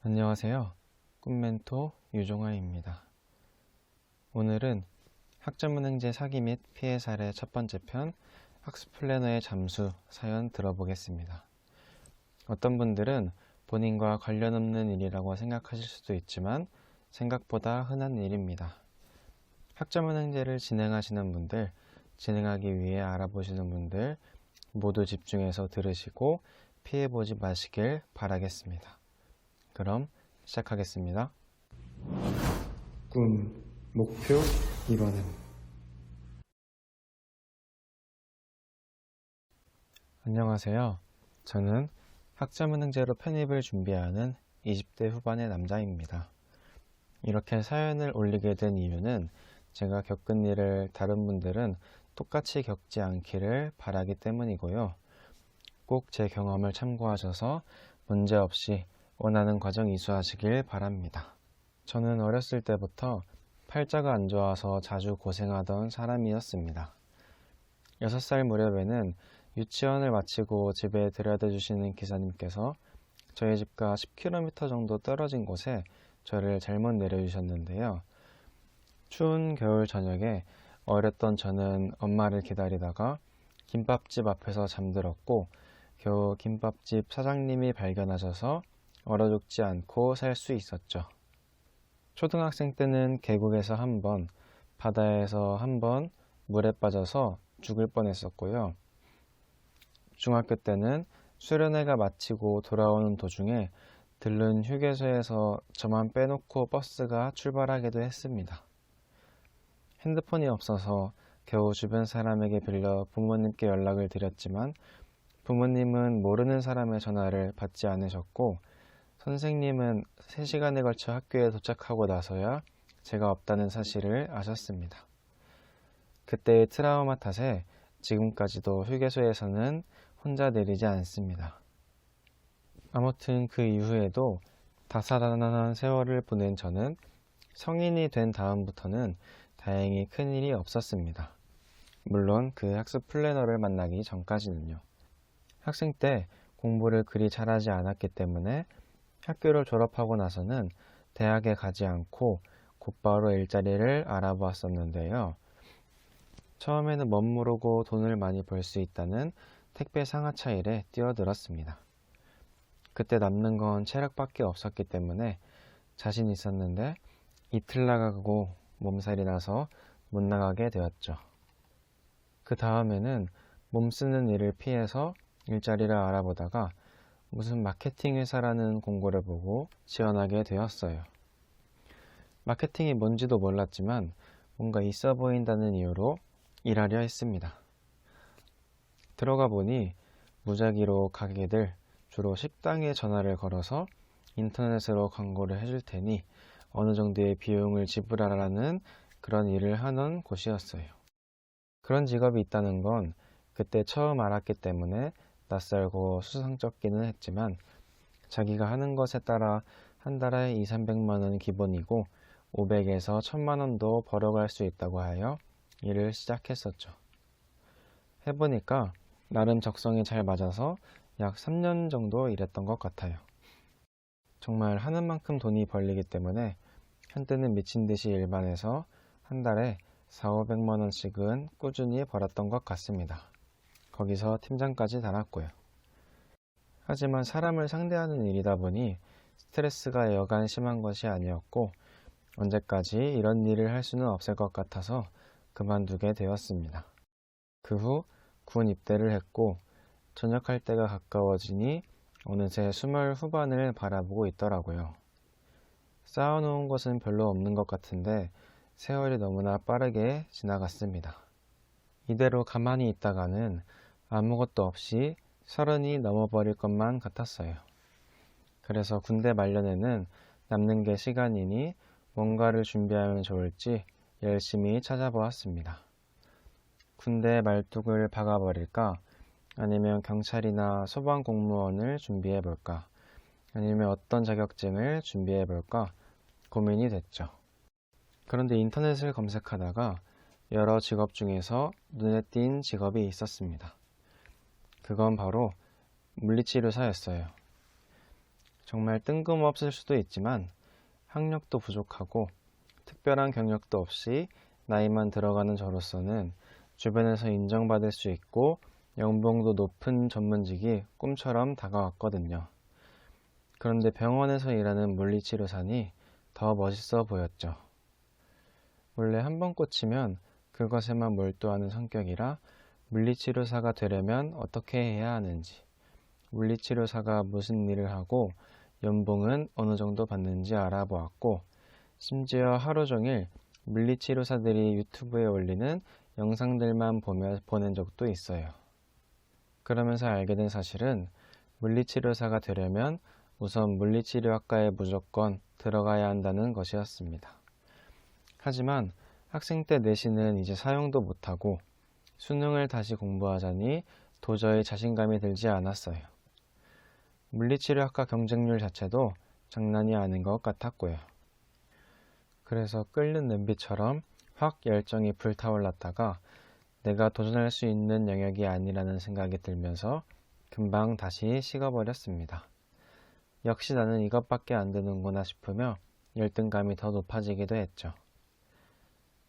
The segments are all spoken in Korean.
안녕하세요. 꿈멘토 유종아입니다. 오늘은 학점은행제 사기 및 피해 사례 첫 번째 편 학습 플래너의 잠수 사연 들어보겠습니다. 어떤 분들은 본인과 관련 없는 일이라고 생각하실 수도 있지만 생각보다 흔한 일입니다. 학점은행제를 진행하시는 분들, 진행하기 위해 알아보시는 분들 모두 집중해서 들으시고 피해보지 마시길 바라겠습니다. 그럼 시작하겠습니다. 꿈, 목표, 2번은 안녕하세요. 저는 학점은행제로 편입을 준비하는 20대 후반의 남자입니다. 이렇게 사연을 올리게 된 이유는 제가 겪은 일을 다른 분들은 똑같이 겪지 않기를 바라기 때문이고요. 꼭 제 경험을 참고하셔서 문제없이 원하는 과정 이수하시길 바랍니다. 저는 어렸을 때부터 팔자가 안 좋아서 자주 고생하던 사람이었습니다. 6살 무렵에는 유치원을 마치고 집에 데려다 주시는 기사님께서 저희 집과 10km 정도 떨어진 곳에 저를 잘못 내려주셨는데요. 추운 겨울 저녁에 어렸던 저는 엄마를 기다리다가 김밥집 앞에서 잠들었고 겨우 김밥집 사장님이 발견하셔서 얼어 죽지 않고 살 수 있었죠. 초등학생 때는 계곡에서 한 번, 바다에서 한 번 물에 빠져서 죽을 뻔했었고요. 중학교 때는 수련회가 마치고 돌아오는 도중에 들른 휴게소에서 저만 빼놓고 버스가 출발하기도 했습니다. 핸드폰이 없어서 겨우 주변 사람에게 빌려 부모님께 연락을 드렸지만 부모님은 모르는 사람의 전화를 받지 않으셨고 선생님은 3시간에 걸쳐 학교에 도착하고 나서야 제가 없다는 사실을 아셨습니다. 그때의 트라우마 탓에 지금까지도 휴게소에서는 혼자 내리지 않습니다. 아무튼 그 이후에도 다사다난한 세월을 보낸 저는 성인이 된 다음부터는 다행히 큰일이 없었습니다. 물론 그 학습 플래너를 만나기 전까지는요. 학생 때 공부를 그리 잘하지 않았기 때문에 학교를 졸업하고 나서는 대학에 가지 않고 곧바로 일자리를 알아보았었는데요. 처음에는 멋모르고 돈을 많이 벌 수 있다는 택배 상하차 일에 뛰어들었습니다. 그때 남는 건 체력밖에 없었기 때문에 자신 있었는데 이틀 나가고 몸살이 나서 못 나가게 되었죠. 그 다음에는 몸 쓰는 일을 피해서 일자리를 알아보다가 무슨 마케팅 회사라는 공고를 보고 지원하게 되었어요. 마케팅이 뭔지도 몰랐지만 뭔가 있어 보인다는 이유로 일하려 했습니다. 들어가 보니 무작위로 가게들, 주로 식당에 전화를 걸어서 인터넷으로 광고를 해줄 테니 어느 정도의 비용을 지불하라는 그런 일을 하는 곳이었어요. 그런 직업이 있다는 건 그때 처음 알았기 때문에 낯설고 수상쩍기는 했지만 자기가 하는 것에 따라 한 달에 200~300만 원 기본이고 500에서 1000만 원도 벌어갈 수 있다고 하여 일을 시작했었죠. 해보니까 나름 적성이 잘 맞아서 약 3년 정도 일했던 것 같아요. 정말 하는 만큼 돈이 벌리기 때문에 한때는 미친 듯이 일만 해서 한 달에 400~500만 원씩은 꾸준히 벌었던 것 같습니다. 거기서 팀장까지 달았고요. 하지만 사람을 상대하는 일이다 보니 스트레스가 여간 심한 것이 아니었고 언제까지 이런 일을 할 수는 없을 것 같아서 그만두게 되었습니다. 그 후 군 입대를 했고 전역할 때가 가까워지니 어느새 20 후반을 바라보고 있더라고요. 쌓아놓은 것은 별로 없는 것 같은데 세월이 너무나 빠르게 지나갔습니다. 이대로 가만히 있다가는 아무것도 없이 30이 넘어버릴 것만 같았어요. 그래서 군대 말년에는 남는 게 시간이니 뭔가를 준비하면 좋을지 열심히 찾아보았습니다. 군대 말뚝을 박아버릴까? 아니면 경찰이나 소방공무원을 준비해볼까? 아니면 어떤 자격증을 준비해볼까? 고민이 됐죠. 그런데 인터넷을 검색하다가 여러 직업 중에서 눈에 띈 직업이 있었습니다. 그건 바로 물리치료사였어요. 정말 뜬금없을 수도 있지만 학력도 부족하고 특별한 경력도 없이 나이만 들어가는 저로서는 주변에서 인정받을 수 있고 연봉도 높은 전문직이 꿈처럼 다가왔거든요. 그런데 병원에서 일하는 물리치료사니 더 멋있어 보였죠. 원래 한 번 꽂히면 그것에만 몰두하는 성격이라 물리치료사가 되려면 어떻게 해야 하는지, 물리치료사가 무슨 일을 하고 연봉은 어느 정도 받는지 알아보았고, 심지어 하루 종일 물리치료사들이 유튜브에 올리는 영상들만 보는 적도 있어요. 그러면서 알게 된 사실은 물리치료사가 되려면 우선 물리치료학과에 무조건 들어가야 한다는 것이었습니다. 하지만 학생 때 내신은 이제 사용도 못하고 수능을 다시 공부하자니 도저히 자신감이 들지 않았어요. 물리치료학과 경쟁률 자체도 장난이 아닌 것 같았고요. 그래서 끓는 냄비처럼 확 열정이 불타올랐다가 내가 도전할 수 있는 영역이 아니라는 생각이 들면서 금방 다시 식어버렸습니다. 역시 나는 이것밖에 안 되는구나 싶으며 열등감이 더 높아지기도 했죠.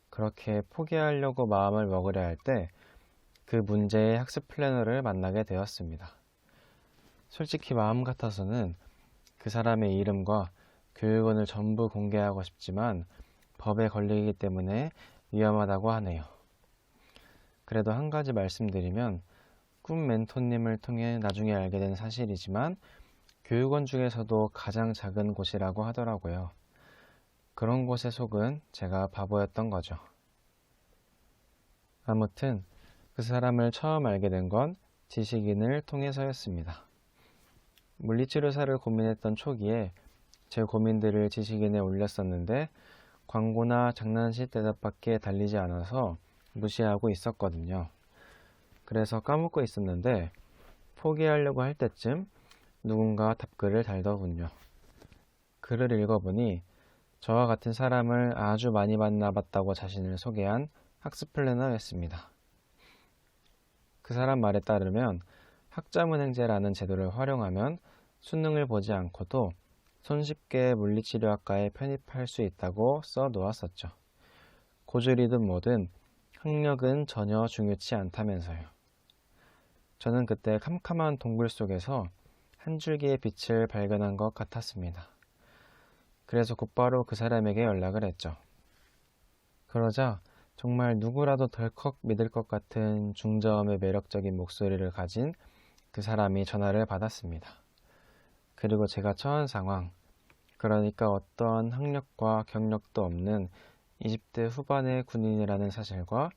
그렇게 포기하려고 마음을 먹으려 할 때 그 문제의 학습 플래너를 만나게 되었습니다. 솔직히 마음 같아서는 그 사람의 이름과 교육원을 전부 공개하고 싶지만 법에 걸리기 때문에 위험하다고 하네요. 그래도 한 가지 말씀드리면 꿈 멘토님을 통해 나중에 알게 된 사실이지만 교육원 중에서도 가장 작은 곳이라고 하더라고요. 그런 곳에 속은 제가 바보였던 거죠. 아무튼 그 사람을 처음 알게 된 건 지식인을 통해서였습니다. 물리치료사를 고민했던 초기에 제 고민들을 지식인에 올렸었는데 광고나 장난식 대답밖에 달리지 않아서 무시하고 있었거든요. 그래서 까먹고 있었는데 포기하려고 할 때쯤 누군가 답글을 달더군요. 글을 읽어보니 저와 같은 사람을 아주 많이 만나봤다고 자신을 소개한 학습 플래너였습니다. 그 사람 말에 따르면 학자문행제라는 제도를 활용하면 수능을 보지 않고도 손쉽게 물리치료학과에 편입할 수 있다고 써 놓았었죠. 고졸이든 뭐든 학력은 전혀 중요치 않다면서요. 저는 그때 캄캄한 동굴 속에서 한 줄기의 빛을 발견한 것 같았습니다. 그래서 곧바로 그 사람에게 연락을 했죠. 그러자 정말 누구라도 덜컥 믿을 것 같은 중저음의 매력적인 목소리를 가진 그 사람이 전화를 받았습니다. 그리고 제가 처한 상황, 그러니까 어떠한 학력과 경력도 없는 20대 후반의 군인이라는 사실과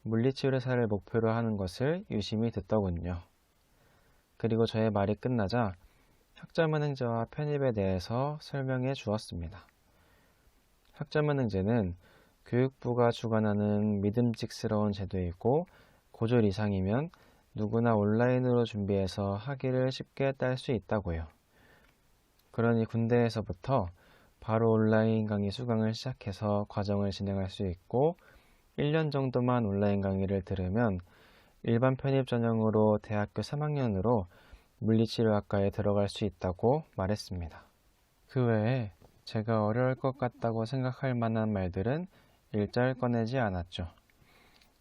물리치료사를 목표로 하는 것을 유심히 듣더군요. 그리고 저의 말이 끝나자 학자문행제와 편입에 대해서 설명해 주었습니다. 학자문행제는 교육부가 주관하는 믿음직스러운 제도이고 고졸 이상이면 누구나 온라인으로 준비해서 학위를 쉽게 딸 수 있다고요. 그러니 군대에서부터 바로 온라인 강의 수강을 시작해서 과정을 진행할 수 있고 1년 정도만 온라인 강의를 들으면 일반 편입 전형으로 대학교 3학년으로 물리치료학과에 들어갈 수 있다고 말했습니다. 그 외에 제가 어려울 것 같다고 생각할 만한 말들은 일절 꺼내지 않았죠.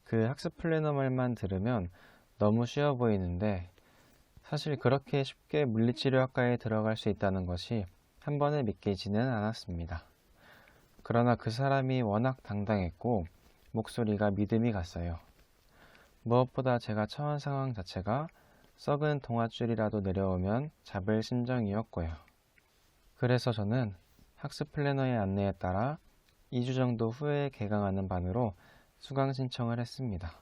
그 학습 플래너 말만 들으면 너무 쉬워 보이는데 사실 그렇게 쉽게 물리치료학과에 들어갈 수 있다는 것이 한 번에 믿기지는 않았습니다. 그러나 그 사람이 워낙 당당했고 목소리가 믿음이 갔어요. 무엇보다 제가 처한 상황 자체가 썩은 동아줄이라도 내려오면 잡을 심정이었고요. 그래서 저는 학습 플래너의 안내에 따라 2주 정도 후에 개강하는 반으로 수강 신청을 했습니다.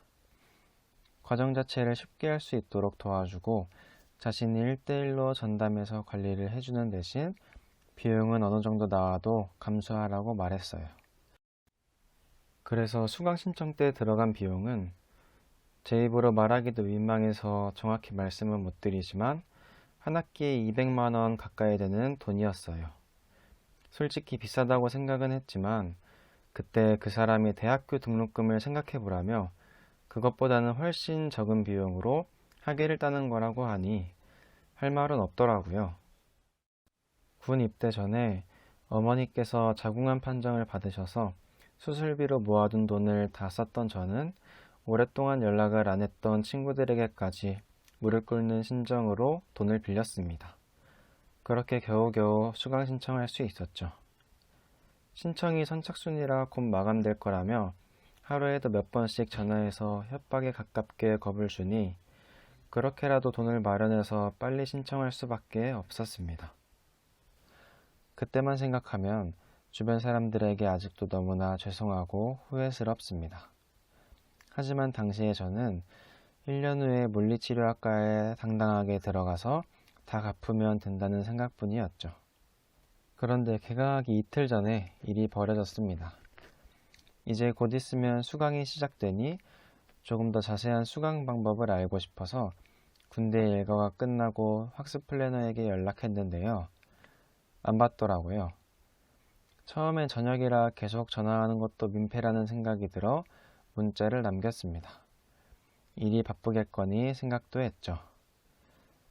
과정 자체를 쉽게 할 수 있도록 도와주고 자신이 1대1로 전담해서 관리를 해주는 대신 비용은 어느 정도 나와도 감수하라고 말했어요. 그래서 수강 신청 때 들어간 비용은 제 입으로 말하기도 민망해서 정확히 말씀은 못 드리지만 한 학기에 200만 원 가까이 되는 돈이었어요. 솔직히 비싸다고 생각은 했지만 그때 그 사람이 대학교 등록금을 생각해보라며 그것보다는 훨씬 적은 비용으로 학위를 따는 거라고 하니 할 말은 없더라고요. 군 입대 전에 어머니께서 자궁암 판정을 받으셔서 수술비로 모아둔 돈을 다 썼던 저는 오랫동안 연락을 안 했던 친구들에게까지 무릎 꿇는 심정으로 돈을 빌렸습니다. 그렇게 겨우겨우 수강 신청할 수 있었죠. 신청이 선착순이라 곧 마감될 거라며 하루에도 몇 번씩 전화해서 협박에 가깝게 겁을 주니 그렇게라도 돈을 마련해서 빨리 신청할 수밖에 없었습니다. 그때만 생각하면 주변 사람들에게 아직도 너무나 죄송하고 후회스럽습니다. 하지만 당시에 저는 1년 후에 물리치료학과에 당당하게 들어가서 다 갚으면 된다는 생각뿐이었죠. 그런데 개강하기 이틀 전에 일이 벌어졌습니다. 이제 곧 있으면 수강이 시작되니 조금 더 자세한 수강 방법을 알고 싶어서 군대 일과가 끝나고 학습 플래너에게 연락했는데요. 안 받더라고요. 처음엔 저녁이라 계속 전화하는 것도 민폐라는 생각이 들어 문자를 남겼습니다. 일이 바쁘겠거니 생각도 했죠.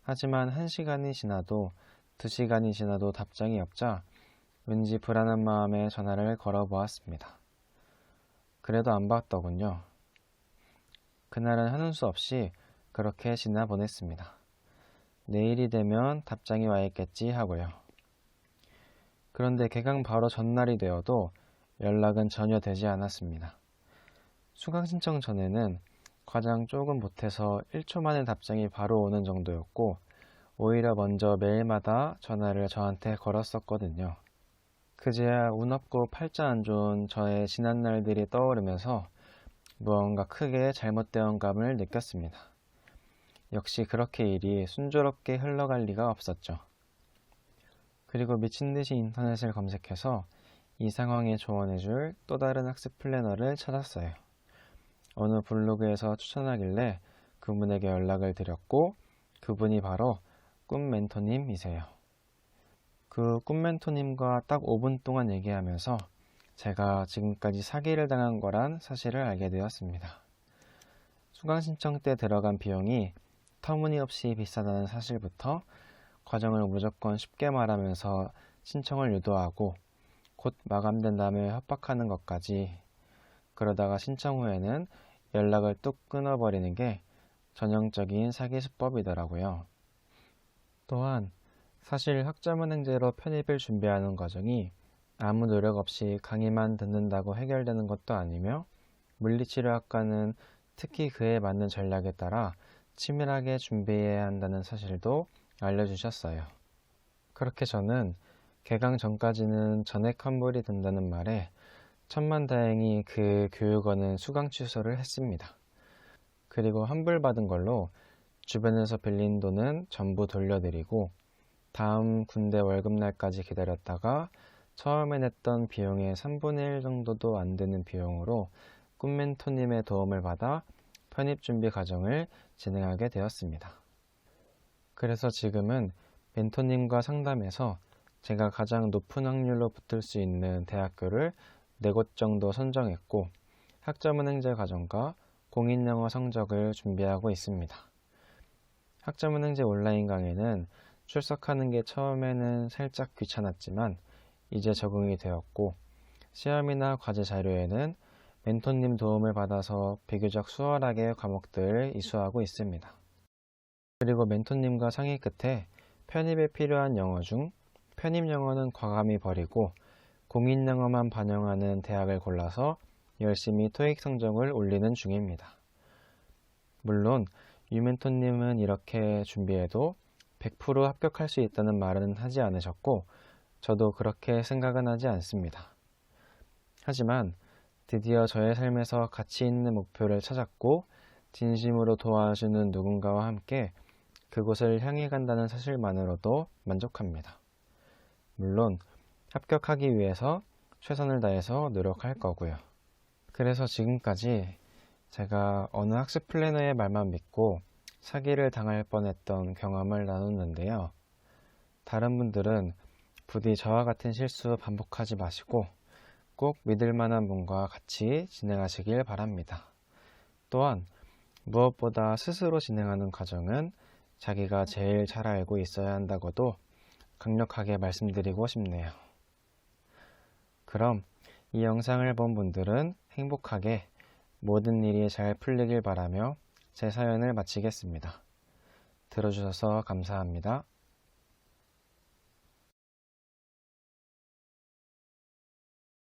하지만 1시간이 지나도 2시간이 지나도 답장이 없자 왠지 불안한 마음에 전화를 걸어보았습니다. 그래도 안 받더군요. 그날은 하는 수 없이 그렇게 지나보냈습니다. 내일이 되면 답장이 와 있겠지 하고요. 그런데 개강 바로 전날이 되어도 연락은 전혀 되지 않았습니다. 수강 신청 전에는 과장 조금 못해서 1초 만에 답장이 바로 오는 정도였고 오히려 먼저 매일마다 전화를 저한테 걸었었거든요. 그제야 운 없고 팔자 안 좋은 저의 지난 날들이 떠오르면서 무언가 크게 잘못되어 감을 느꼈습니다. 역시 그렇게 일이 순조롭게 흘러갈 리가 없었죠. 그리고 미친 듯이 인터넷을 검색해서 이 상황에 조언해줄 또 다른 학습 플래너를 찾았어요. 어느 블로그에서 추천하길래 그분에게 연락을 드렸고 그분이 바로 꿈 멘토님이세요. 그 꿈 멘토님과 딱 5분 동안 얘기하면서 제가 지금까지 사기를 당한 거란 사실을 알게 되었습니다. 수강 신청 때 들어간 비용이 터무니없이 비싸다는 사실부터 과정을 무조건 쉽게 말하면서 신청을 유도하고 곧 마감된다며 협박하는 것까지, 그러다가 신청 후에는 연락을 뚝 끊어버리는 게 전형적인 사기 수법이더라고요. 또한 사실 학점은행제로 편입을 준비하는 과정이 아무 노력 없이 강의만 듣는다고 해결되는 것도 아니며 물리치료학과는 특히 그에 맞는 전략에 따라 치밀하게 준비해야 한다는 사실도 알려주셨어요. 그렇게 저는 개강 전까지는 전액 환불이 된다는 말에 천만다행히 그 교육원은 수강 취소를 했습니다. 그리고 환불받은 걸로 주변에서 빌린 돈은 전부 돌려드리고 다음 군대 월급날까지 기다렸다가 처음에 냈던 비용의 3분의 1 정도도 안 되는 비용으로 꿈 멘토님의 도움을 받아 편입 준비 과정을 진행하게 되었습니다. 그래서 지금은 멘토님과 상담해서 제가 가장 높은 확률로 붙을 수 있는 대학교를 4곳 정도 선정했고 학점은행제 과정과 공인영어 성적을 준비하고 있습니다. 학점은행제 온라인 강의는 출석하는 게 처음에는 살짝 귀찮았지만 이제 적응이 되었고 시험이나 과제 자료에는 멘토님 도움을 받아서 비교적 수월하게 과목들을 이수하고 있습니다. 그리고 멘토님과 상의 끝에 편입에 필요한 영어 중 편입 영어는 과감히 버리고 공인 영어만 반영하는 대학을 골라서 열심히 토익 성적을 올리는 중입니다. 물론 유 멘토님은 이렇게 준비해도 100% 합격할 수 있다는 말은 하지 않으셨고 저도 그렇게 생각은 하지 않습니다. 하지만 드디어 저의 삶에서 가치 있는 목표를 찾았고 진심으로 도와주는 누군가와 함께 그곳을 향해 간다는 사실만으로도 만족합니다. 물론 합격하기 위해서 최선을 다해서 노력할 거고요. 그래서 지금까지 제가 어느 학습 플래너의 말만 믿고 사기를 당할 뻔했던 경험을 나눴는데요. 다른 분들은 부디 저와 같은 실수 반복하지 마시고 꼭 믿을 만한 분과 같이 진행하시길 바랍니다. 또한 무엇보다 스스로 진행하는 과정은 자기가 제일 잘 알고 있어야 한다고도 강력하게 말씀드리고 싶네요. 그럼 이 영상을 본 분들은 행복하게 모든 일이 잘 풀리길 바라며 제 사연을 마치겠습니다. 들어주셔서 감사합니다.